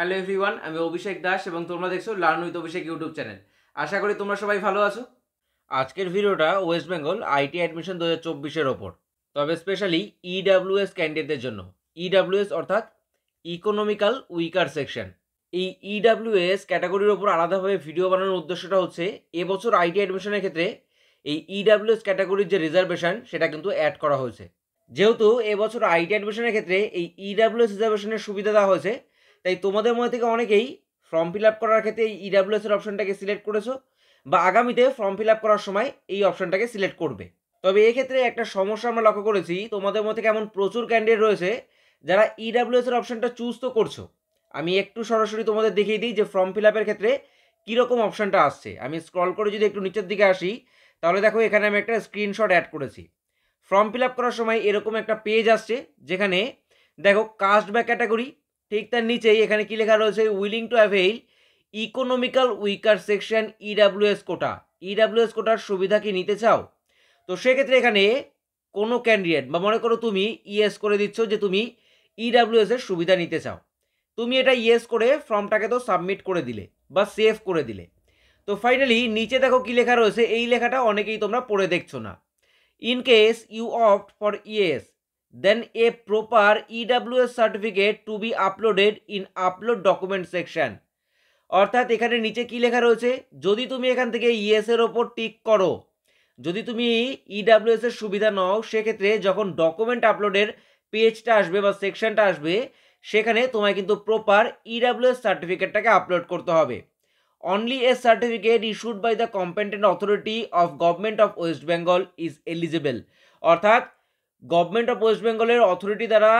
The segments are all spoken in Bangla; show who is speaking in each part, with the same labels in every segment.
Speaker 1: হ্যালো এভরিওয়ান, আমি অভিষেক দাস এবং তোমরা দেখছো learn with Abhishek YouTube channel. আশা করি তোমরা সবাই ভালো আছো। আজকের ভিডিওটা ওয়েস্ট বেঙ্গল আইটি অ্যাডমিশন 2024-এর ওপর, তবে স্পেশালি ইডাব্লিউএস ক্যান্ডিডেটদের জন্য। ইডাব্লিউএস অর্থাৎ ইকোনমিক্যাল উইকার সেকশন। এই ইডাব্লিউএস ক্যাটাগরির ওপর আলাদাভাবে ভিডিও বানানোর উদ্দেশ্যটা হচ্ছে এবছর আইটি অ্যাডমিশনের ক্ষেত্রে এই ইডাব্লিউএস ক্যাটাগরির যে রিজার্ভেশন সেটা কিন্তু অ্যাড করা হয়েছে। যেহেতু এবছর আইটি অ্যাডমিশনের ক্ষেত্রে এই ইডাব্লিউএস রিজার্ভেশনের সুবিধা দেওয়া হয়েছে, তাই তোমাদের মধ্যে থেকে অনেকেই ফর্ম ফিল আপ করার ক্ষেত্রে এই ইডাব্লিউএস এর অপশনটাকে সিলেক্ট করেছো বা আগামীতে ফর্ম ফিল আপ করার সময় এই অপশনটাকে সিলেক্ট করবে। তবে এক্ষেত্রে একটা সমস্যা আমরা লক্ষ্য করেছি, তোমাদের মধ্যে কেমন প্রচুর ক্যান্ডিডেট রয়েছে যারা ইডাব্লিউএস এর অপশনটা চুজ তো করছো। আমি একটু সরাসরি তোমাদের দেখিয়ে দিই যে ফর্ম ফিল আপের ক্ষেত্রে কীরকম অপশনটা আসছে। আমি স্ক্রল করে যদি একটু নিচের দিকে আসি, তাহলে দেখো এখানে আমি একটা স্ক্রিনশট অ্যাড করেছি। ফর্ম ফিল আপ করার সময় এরকম একটা পেজ আসছে, যেখানে দেখো কাস্ট বা ক্যাটাগরি, ঠিক তার নিচেই এখানে কি লেখা রয়েছে, willing to avail economical weaker section EWS quota. ইডাব্লিউএস কোটার সুবিধা কি নিতে চাও? তো সেক্ষেত্রে এখানে কোনো ক্যান্ডিডেট বা মনে করো তুমি ইয়েস করে দিচ্ছ যে তুমি ইডাব্লিউএস এর সুবিধা নিতে চাও। তুমি এটা ইয়েস করে ফর্মটাকে তো সাবমিট করে দিলে বা সেভ করে দিলে। তো ফাইনালি নিচে দেখো কি লেখা রয়েছে, এই লেখাটা অনেকেই তোমরা পড়ে দেখছো না। In case you opt for yes, then a proper EWS certificate to be uploaded in upload document section। অর্থাৎ এখানে নিচে কি লেখা রয়েছে, যদি তুমি এখান থেকে ইয়েস এর ওপর টিক করো, যদি তুমি ইডাব্লিউএস এর সুবিধা নাও, সেক্ষেত্রে যখন ডকুমেন্ট আপলোডের পেজটা আসবে বা সেকশনটা আসবে, সেখানে তোমায় কিন্তু প্রপার ইডাব্লিউএস সার্টিফিকেটটাকে আপলোড করতে হবে। Only a certificate issued by the competent authority of government of West Bengal is eligible. অর্থাৎ গভর্নমেন্ট অফ ওয়েস্ট বেঙ্গলের অথরিটি দ্বারা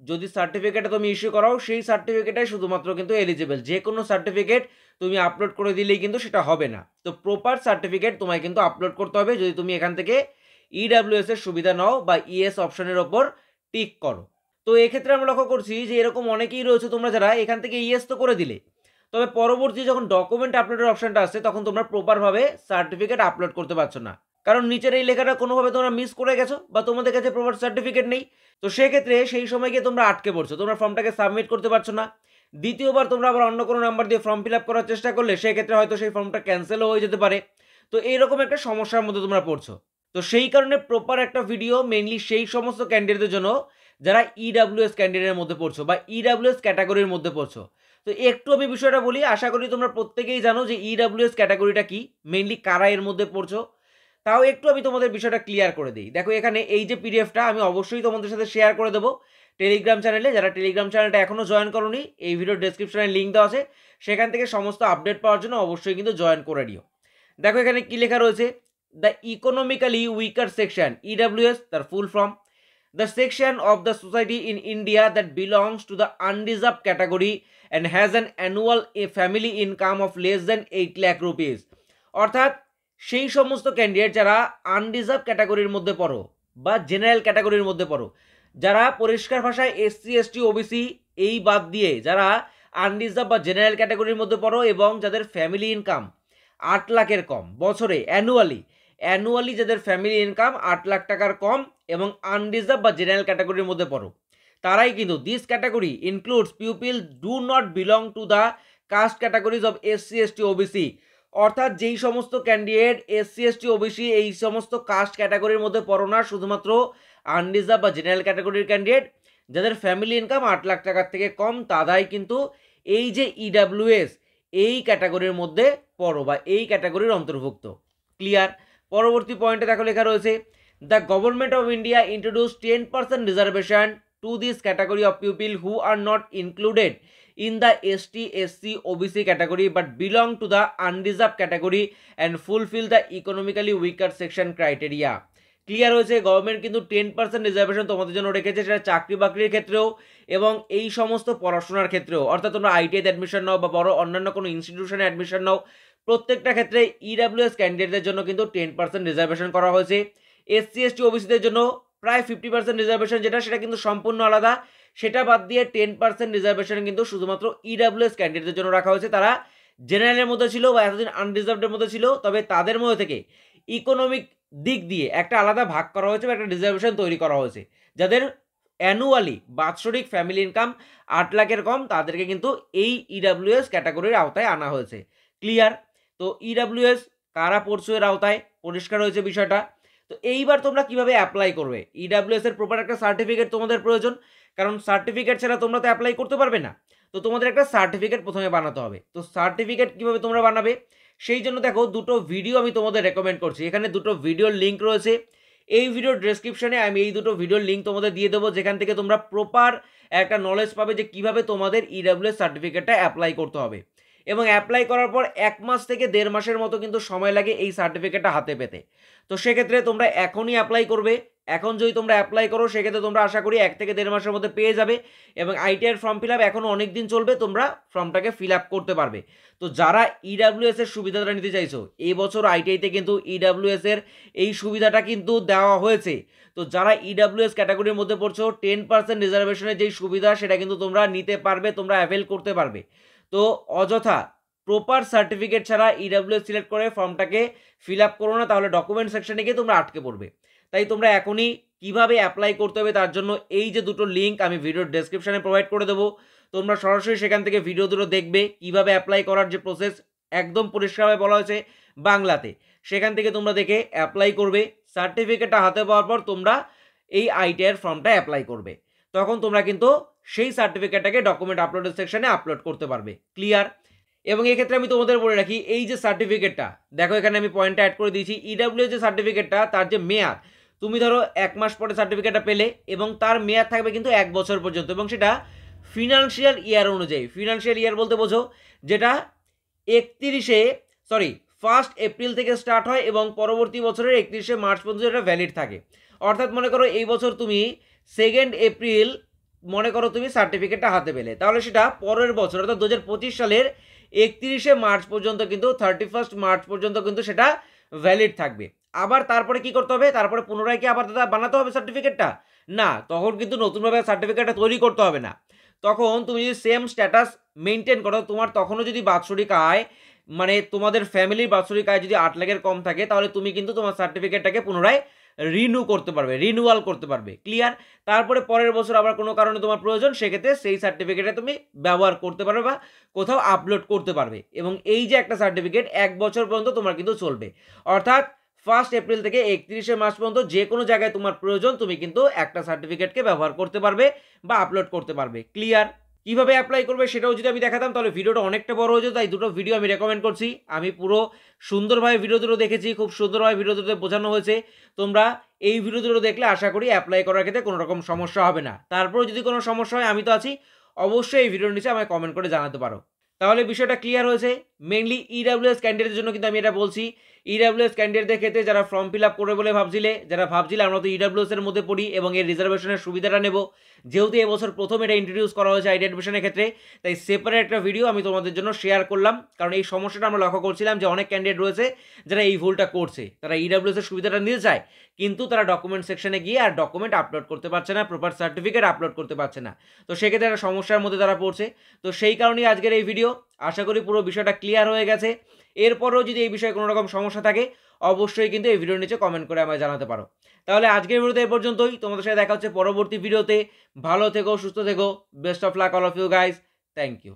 Speaker 1: যদি সার্টিফিকেটটা তুমি ইস্যু করাও, সেই সার্টিফিকেটাই শুধুমাত্র কিন্তু এলিজিবল। যে কোনো সার্টিফিকেট তুমি আপলোড করে দিলেই কিন্তু সেটা হবে না। তো প্রপার সার্টিফিকেট তোমায় কিন্তু আপলোড করতে হবে যদি তুমি এখান থেকে ইডাব্লিউএস এর সুবিধা নাও বা ইএস অপশনের ওপর টিক করো। তো এক্ষেত্রে আমরা লক্ষ্য করছি যে এরকম অনেকেই রয়েছে তোমরা যারা এখান থেকে ইএস তো করে দিলে, তবে পরবর্তী যখন ডকুমেন্ট আপলোডের অপশনটা আসছে তখন তোমরা প্রপারভাবে সার্টিফিকেট আপলোড করতে পারছো না, কারণ নিচের এই লেখাটা কোনোভাবে তোমরা মিস করে গেছো বা তোমাদের কাছে প্রপার সার্টিফিকেট নেই। তো সেক্ষেত্রে সেই সময় গিয়ে তোমরা আটকে পড়ছো, তোমরা ফর্মটাকে সাবমিট করতে পারছো না। দ্বিতীয়বার তোমরা আবার অন্য কোনো নাম্বার দিয়ে ফর্ম ফিল আপ করার চেষ্টা করলে সেক্ষেত্রে হয়তো সেই ফর্মটা ক্যান্সেলও হয়ে যেতে পারে। তো এইরকম একটা সমস্যার মধ্যে তোমরা পড়ছো। তো সেই কারণে প্রপার একটা ভিডিও মেইনলি সেই সমস্ত ক্যান্ডিডেটদের জন্য যারা ইডাব্লিউএস ক্যান্ডিডেটের মধ্যে পড়ছো বা ইডাব্লিউএস ক্যাটাগরির মধ্যে পড়ছো। তো একটু আমি বিষয়টা বলি, আশা করি তোমরা প্রত্যেকেই জানো যে ইডাব্লিউএস ক্যাটাগরিটা কি, মেইনলি কারা এর মধ্যে পড়ছো। তাও একটু আমি তোমাদের বিষয়টা ক্লিয়ার করে দিই। দেখো এখানে এই যে পিডিএফটা আমি অবশ্যই তোমাদের সাথে শেয়ার করে দেবো টেলিগ্রাম চ্যানেলে। যারা টেলিগ্রাম চ্যানেলটা এখনও জয়েন করোনি, এই ভিডিওর ডেসক্রিপশনে লিঙ্ক দেওয়া আছে, সেখান থেকে সমস্ত আপডেট পাওয়ার জন্য অবশ্যই কিন্তু জয়েন করে নিও। দেখো এখানে কি লেখা রয়েছে, the economically weaker section EWS, তার full form the section of the society in India that belongs to the undeserved category and has an annual family income of less than 8 lakh rupees। অর্থাৎ সেই সমস্ত ক্যান্ডিডেট যারা আনডিজার্ভ ক্যাটাগরির মধ্যে পড়ো বা জেনারেল ক্যাটাগরির মধ্যে পড়ো, যারা পরিষ্কার ভাষায় এসসি এসটি ওবিসি এই বাদ দিয়ে যারা আনডিজার্ভ বা জেনারেল ক্যাটাগরির মধ্যে পড়ো এবং যাদের ফ্যামিলি ইনকাম 8 লাখের কম বছরে অ্যানুয়ালি যাদের ফ্যামিলি ইনকাম 8 লাখ টাকার কম এবং আনডিজার্ভ বা জেনারেল ক্যাটাগরির মধ্যে পড়ো, তারাই কিন্তু this category includes people do not belong to the caste categories of SC ST OBC. অর্থাৎ যেই সমস্ত ক্যান্ডিডেট এসসি এসটি ওবিসি এই সমস্ত কাস্ট ক্যাটাগরির মধ্যে পড়ো না, শুধুমাত্র আনডিজার্ভ বা জেনারেল ক্যাটাগরির ক্যান্ডিডেট যাদের ফ্যামিলি ইনকাম 8 লাখ টাকার থেকে কম, তারাই কিন্তু এই যে ইডাব্লিউএস এই ক্যাটাগরির মধ্যে পড়ো বা এই ক্যাটাগরির অন্তর্ভুক্ত। ক্লিয়ার? পরবর্তী পয়েন্টে দেখো লেখা রয়েছে, the government of India introduce 10% reservation to this category of people who are not included in the ST SC OBC category but belong to the undeserved category and fulfill the economically weaker section criteria। Clear হয়েছে, গভর্নমেন্ট কিন্তু 10% রিজার্ভেশন তোমাদের জন্য রেখেছে, সেটা চাকরি বাকরির ক্ষেত্রেও এবং এই সমস্ত পড়াশোনার ক্ষেত্রেও। অর্থাৎ তোমরা আইটিআইতে অ্যাডমিশন নাও বা বড় অন্যান্য কোনো ইনস্টিটিউশনে অ্যাডমিশন নাও, প্রত্যেকটা ক্ষেত্রে ইডাব্লিউএস ক্যান্ডিডেটদের জন্য কিন্তু 10% রিজার্ভেশন করা হয়েছে। এসসি এসটি ওবিসিদের জন্য প্রায় 50% রিজার্ভেশন, যেটা সেটা কিন্তু সম্পূর্ণ আলাদা। সেটা বাদ দিয়ে 10% রিজার্ভেশন কিন্তু শুধুমাত্র ইডাব্লিউএস ক্যান্ডিডেটদের জন্য রাখা হয়েছে। তারা জেনারেলের মধ্যে ছিল বা এতদিন আনরিজার্ভডের মধ্যে ছিল, তবে তাদের মধ্যে থেকে ইকোনমিক দিক দিয়ে একটা আলাদা ভাগ করা হয়েছে বা একটা রিজার্ভেশন তৈরি করা হয়েছে, যাদের অ্যানুয়ালি বাৎসরিক ফ্যামিলি ইনকাম 8 লাখের কম তাদেরকে কিন্তু এই ইডাব্লিউএস ক্যাটাগরির আওতায় আনা হয়েছে। ক্লিয়ার? তো ইডাব্লিউএস কারা পড়ছো এর আওতায়, পরিষ্কার হয়েছে বিষয়টা। তো এইবার তোমরা কিভাবে অ্যাপ্লাই করবে? ইডাব্লিউএস এর প্রপার একটা সার্টিফিকেট তোমাদের প্রয়োজন, কারণ সার্টিফিকেট ছাড়া তোমরা তো অ্যাপ্লাই করতে পারবে না। তো তোমাদের একটা সার্টিফিকেট প্রথমে বানাতে হবে। তো সার্টিফিকেট কিভাবে তোমরা বানাবে, সেই জন্য দেখো দুটো ভিডিও আমি তোমাদের রেকমেন্ড করছি। এখানে দুটো ভিডিওর লিঙ্ক রয়েছে, এই ভিডিওর ডেসক্রিপশনে আমি এই দুটো ভিডিওর লিঙ্ক তোমাদের দিয়ে দেবো, যেখান থেকে তোমরা প্রপার একটা নলেজ পাবে যে কিভাবে তোমাদের ইডাব্লিউএস সার্টিফিকেটটা অ্যাপ্লাই করতে হবে। এবং অ্যাপ্লাই করার পর 1 মাস থেকে 1.5 মাসের মতো কিন্তু সময় লাগে এই সার্টিফিকেটটা হাতে পেতে। তো সেক্ষেত্রে তোমরা এখনই অ্যাপ্লাই করবে। এখন যদি তোমরা অ্যাপ্লাই করো সেক্ষেত্রে তোমরা আশা করি 1 থেকে 1.5 মাসের মধ্যে পেয়ে যাবে। এবং আইটিআইয়ের ফর্ম ফিল আপ এখনও অনেক দিন চলবে, তোমরা ফর্মটাকে ফিল আপ করতে পারবে। তো যারা ইডাব্লিউএস এর সুবিধাটা নিতে চাইছো, এই বছর আইটিআইতে কিন্তু ইডাব্লিউএস এর এই সুবিধাটা কিন্তু দেওয়া হয়েছে। তো যারা ইডাব্লিউএস ক্যাটাগরির মধ্যে পড়ছো 10% রিজার্ভেশনের যেই সুবিধা সেটা কিন্তু তোমরা নিতে পারবে, তোমরা অ্যাভেল করতে পারবে। তো অযথা প্রপার সার্টিফিকেট ছাড়া ইডাব্লিউএস সিলেক্ট করে ফর্মটাকে ফিল আপ করো না, তাহলে ডকুমেন্ট সেকশনে গিয়ে তোমরা আটকে পড়বে। তাই তোমরা এখনই কিভাবে অ্যাপ্লাই করতে হবে তার জন্য এই যে দুটো লিঙ্ক আমি ভিডিওর ডেসক্রিপশনে প্রোভাইড করে দেবো, তোমরা সরাসরি সেখান থেকে ভিডিও দুটো দেখবে। কিভাবে অ্যাপ্লাই করার যে প্রসেস একদম পরিষ্কারভাবে বলা হয়েছে বাংলাতে, সেখান থেকে তোমরা দেখে অ্যাপ্লাই করবে। সার্টিফিকেটটা হাতে পাওয়ার পর তোমরা এই আইটিআইয়ের ফর্মটা অ্যাপ্লাই করবে, তখন তোমরা কিন্তু সেই সার্টিফিকেটটাকে ডকুমেন্ট আপলোডের সেকশনে আপলোড করতে পারবে। ক্লিয়ার? এবং এক্ষেত্রে আমি তোমাদের বলে রাখি, এই যে সার্টিফিকেটটা দেখো এখানে আমি পয়েন্টটা অ্যাড করে দিয়েছি, ইডাব্লিউ যে সার্টিফিকেটটা তার যে মেয়াদ, তুমি ধরো 1 মাস পরে সার্টিফিকেটটা পেলে এবং তার মেয়াদ থাকবে কিন্তু 1 বছর পর্যন্ত, এবং সেটা ফিনান্সিয়াল ইয়ার অনুযায়ী। ফিনান্সিয়াল ইয়ার বলতে বোঝো যেটা 1 এপ্রিল থেকে স্টার্ট হয় এবং পরবর্তী বছরের 31 মার্চ পর্যন্ত এটা ভ্যালিড থাকে। অর্থাৎ মনে করো এই বছর তুমি 2 এপ্রিল মনে করো তুমি সার্টিফিকেটটা হাতে পেলে, তাহলে সেটা পরের বছর অর্থাৎ 2025 সালের 31 মার্চ পর্যন্ত কিন্তু 31 মার্চ পর্যন্ত কিন্তু সেটা ভ্যালিড থাকবে। আবার তারপরে কি করতে হবে, তারপরে পুনরায় কি আবার দাদা বানাতে হবে সার্টিফিকেটটা? না, তখন কিন্তু নতুনভাবে সার্টিফিকেটটা তৈরি করতে হবে না। তখন তুমি যদি সেম স্ট্যাটাস মেনটেন করো, তোমার তখনও যদি বাৎসরিক আয় মানে তোমাদের ফ্যামিলির বাৎসরিক আয় যদি 8 লাখের কম থাকে, তাহলে তুমি কিন্তু তোমার সার্টিফিকেটটাকে পুনরায় রিনিউয়াল করতে পারবে। ক্লিয়ার? তারপরে পরের বছর আবার কোনো কারণে তোমার প্রয়োজন, সেক্ষেত্রে সেই সার্টিফিকেটে তুমি ব্যবহার করতে পারবে বা কোথাও আপলোড করতে পারবে। এবং এই যে একটা সার্টিফিকেট 1 বছর পর্যন্ত তোমার কিন্তু চলবে। অর্থাৎ 1 এপ্রিল থেকে 31 মার্চ পর্যন্ত যে কোনো জায়গায় তোমার প্রয়োজন তুমি কিন্তু একটা সার্টিফিকেটকে ব্যবহার করতে পারবে বা আপলোড করতে পারবে। ক্লিয়ার? কিভাবে অ্যাপ্লাই করবে সেটাও যদি আমি দেখাতাম তাহলে ভিডিওটা অনেকটা বড় হয়ে যেত, তাই দুটো ভিডিও আমি রেকমেন্ড করছি। আমি পুরো সুন্দরভাবে ভিডিও দুটো দেখেছি, খুব সুন্দরভাবে ভিডিও দুটো বোঝানো হয়েছে। তোমরা এই ভিডিও দুটো দেখলে আশা করি অ্যাপ্লাই করার ক্ষেত্রে কোনো রকম সমস্যা হবে না। তারপরেও যদি কোনো সমস্যা হয় আমি তো আছি, অবশ্যই এই ভিডিওর নিচে আমায় কমেন্ট করে জানাতে পারো। তাহলে বিষয়টা ক্লিয়ার হয়েছে। মেনলি ইডাব্লিউএস ক্যান্ডিডেটের জন্য কিন্তু আমি এটা বলছি। ইডাব্লিউএস ক্যান্ডিডেটদের ক্ষেত্রে যারা ফর্ম ফিল আপ করবে বলে ভাবছিলে আমরা তো ইডাব্লিউএস এর মধ্যে পড়ি এবং এর রিজার্ভেশনের সুবিধাটা নেব, যেহেতু এবছর প্রথম এটা ইন্ট্রোডিউস করা হয়েছে আইটি অ্যাডমিশনের ক্ষেত্রে, তাই সেপারেট একটা ভিডিও আমি তোমাদের জন্য শেয়ার করলাম। কারণ এই সমস্যাটা আমরা লক্ষ্য করছিলাম যে অনেক ক্যান্ডিডেট রয়েছে যারা এই ভুলটা করছে, তারা ইডাব্লিউএস এর সুবিধাটা নিতে চায় কিন্তু তারা ডকুমেন্ট সেকশনে গিয়ে আর ডকুমেন্ট আপলোড করতে পারছে না, প্রপার সার্টিফিকেট আপলোড করতে পারছে না। তো সেক্ষেত্রে একটা সমস্যার মধ্যে তারা পড়ছে। তো সেই কারণেই আজকের এই ভিডিও। আশা করি পুরো বিষয়টা ক্লিয়ার হয়ে গেছে। এরপরেও যদি এই বিষয়ে কোনো রকম সমস্যা থাকে অবশ্যই কিন্তু এই ভিডিওর নিচে কমেন্ট করে আমায় জানাতে পারো। তাহলে আজকের ভিডিওতে এই পর্যন্তই। তোমাদের সাথে দেখা হচ্ছে পরবর্তী ভিডিওতে। ভালো থেকো, সুস্থ থেকো। Best of luck all of you guys. Thank you.